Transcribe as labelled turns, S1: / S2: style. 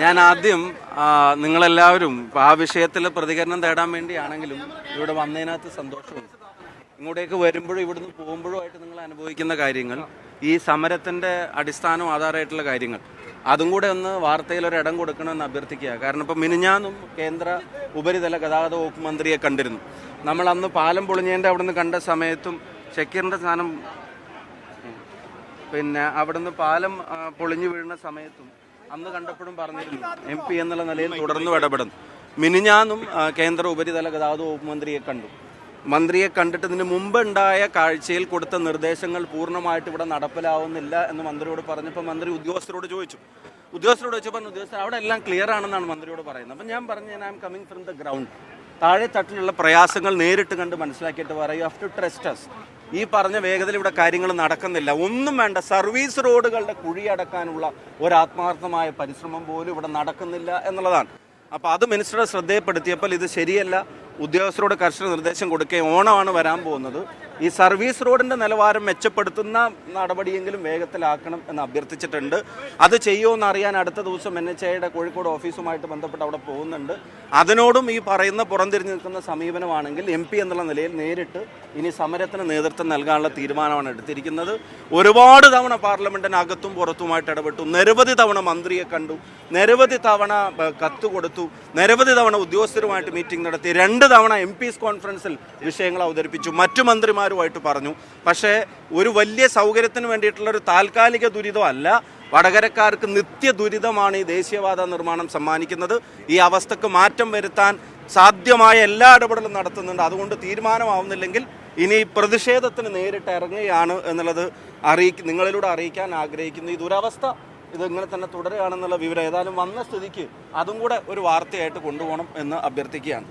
S1: ഞാൻ ആദ്യം നിങ്ങളെല്ലാവരും ആ വിഷയത്തിൽ പ്രതികരണം തേടാൻ വേണ്ടിയാണെങ്കിലും ഇവിടെ വന്നതിനകത്ത് സന്തോഷമുണ്ട്. ഇങ്ങോട്ടേക്ക് വരുമ്പോഴും ഇവിടുന്ന് പോകുമ്പോഴുമായിട്ട് നിങ്ങൾ അനുഭവിക്കുന്ന കാര്യങ്ങൾ, ഈ സമരത്തിൻ്റെ അടിസ്ഥാനം ആധാരമായിട്ടുള്ള കാര്യങ്ങൾ, അതും കൂടെ ഒന്ന് വാർത്തയിൽ ഒരു ഇടം കൊടുക്കണമെന്ന് അഭ്യർത്ഥിക്കുക. കാരണം ഇപ്പോൾ മിനിഞ്ഞാന്നും കേന്ദ്ര ഉപരിതല ഗതാഗത വകുപ്പ് മന്ത്രിയെ കണ്ടിരുന്നു. നമ്മൾ അന്ന് പാലം പൊളിഞ്ഞതിൻ്റെ അവിടെ നിന്ന് കണ്ട സമയത്തും ഷക്കീറിൻ്റെ സ്ഥാനം പിന്നെ അവിടുന്ന് പാലം പൊളിഞ്ഞു വീഴുന്ന സമയത്തും അന്ന് കണ്ടപ്പോഴും പറഞ്ഞിരുന്നു MP എന്നുള്ള നിലയിൽ തുടർന്ന് ഇടപെടുന്നു. മിനിഞ്ഞാന്നും കേന്ദ്ര ഉപരിതല ഗതാഗത വകുപ്പ് മന്ത്രിയെ കണ്ടു. മന്ത്രിയെ കണ്ടിട്ട് ഇതിന് മുമ്പ് ഉണ്ടായ കാഴ്ചയിൽ കൊടുത്ത നിർദ്ദേശങ്ങൾ പൂർണ്ണമായിട്ട് ഇവിടെ നടപ്പിലാവുന്നില്ല എന്ന് മന്ത്രിയോട് പറഞ്ഞപ്പോൾ മന്ത്രി ഉദ്യോഗസ്ഥരോട് ചോദിച്ചപ്പോൾ ഉദ്യോഗസ്ഥർ അവിടെ എല്ലാം ക്ലിയർ ആണെന്നാണ് മന്ത്രിയോട് പറയുന്നത്. അപ്പം ഞാൻ പറഞ്ഞു, I am coming from the ground, താഴെ തട്ടിലുള്ള പ്രയാസങ്ങൾ നേരിട്ട് കണ്ട് മനസ്സിലാക്കിയിട്ട് പറയും, you have to trust us. ഈ പറഞ്ഞ വേഗതയിൽ ഇവിടെ കാര്യങ്ങൾ നടക്കുന്നില്ല, ഒന്നും വേണ്ട, സർവീസ് റോഡുകളുടെ കുഴിയടക്കാനുള്ള ഒരു ആത്മാർത്ഥമായ പരിശ്രമം പോലും ഇവിടെ നടക്കുന്നില്ല എന്നുള്ളതാണ്. അപ്പോൾ അത് മിനിസ്റ്ററുടെ ശ്രദ്ധയിൽപ്പെടുത്തിയപ്പോൾ ഇത് ശരിയല്ല, ഉദ്യോഗസ്ഥരോട് കർശന നിർദ്ദേശം കൊടുക്കുകയും ഓണമാണ് വരാൻ പോകുന്നത്, ഈ സർവീസ് റോഡിൻ്റെ നിലവാരം മെച്ചപ്പെടുത്തുന്ന നടപടിയെങ്കിലും വേഗത്തിലാക്കണം എന്ന് അഭ്യർത്ഥിച്ചിട്ടുണ്ട്. അത് ചെയ്യുമോയെന്ന് അറിയാൻ അടുത്ത ദിവസം NHAIയുടെ കോഴിക്കോട് ഓഫീസുമായിട്ട് ബന്ധപ്പെട്ട് അവിടെ പോകുന്നുണ്ട്. അതിനോടും ഈ പറയുന്ന പുറംതിരിഞ്ഞ് നിൽക്കുന്ന സമീപനമാണെങ്കിൽ MP എന്നുള്ള നിലയിൽ നേരിട്ട് ഇനി സമരത്തിന് നേതൃത്വം നൽകാനുള്ള തീരുമാനമാണ് എടുത്തിരിക്കുന്നത്. ഒരുപാട് തവണ പാർലമെൻറ്റിനകത്തും പുറത്തുമായിട്ട് ഇടപെട്ടു, നിരവധി തവണ മന്ത്രിയെ കണ്ടു, നിരവധി തവണ കത്ത് കൊടുത്തു, നിരവധി തവണ ഉദ്യോഗസ്ഥരുമായിട്ട് മീറ്റിംഗ് നടത്തി, 2 തവണ MPs കോൺഫറൻസിൽ വിഷയങ്ങൾ അവതരിപ്പിച്ചു, മറ്റു മന്ത്രിമാരുമായിട്ട് പറഞ്ഞു. പക്ഷേ ഒരു വലിയ സൗകര്യത്തിന് വേണ്ടിയിട്ടുള്ളൊരു താൽക്കാലിക ദുരിതമല്ല, വടകരക്കാർക്ക് നിത്യ ദുരിതമാണ് ഈ ദേശീയപാത നിർമ്മാണം സമ്മാനിക്കുന്നത്. ഈ അവസ്ഥക്ക് മാറ്റം വരുത്താൻ സാധ്യമായ എല്ലാ ഇടപെടലും നടത്തുന്നുണ്ട്. അതുകൊണ്ട് തീരുമാനമാവുന്നില്ലെങ്കിൽ ഇനി പ്രതിഷേധത്തിന് നേരിട്ട് ഇറങ്ങുകയാണ് എന്നുള്ളത് നിങ്ങളിലൂടെ അറിയിക്കാൻ ആഗ്രഹിക്കുന്നു. ഈ ദുരവസ്ഥ ഇത് ഇങ്ങനെ തന്നെ തുടരുകയാണെന്നുള്ള വിവരം ഏതായാലും വന്ന സ്ഥിതിക്ക് അതും കൂടെ ഒരു വാർത്തയായിട്ട് കൊണ്ടുപോകണം എന്ന് അഭ്യർത്ഥിക്കുകയാണ്.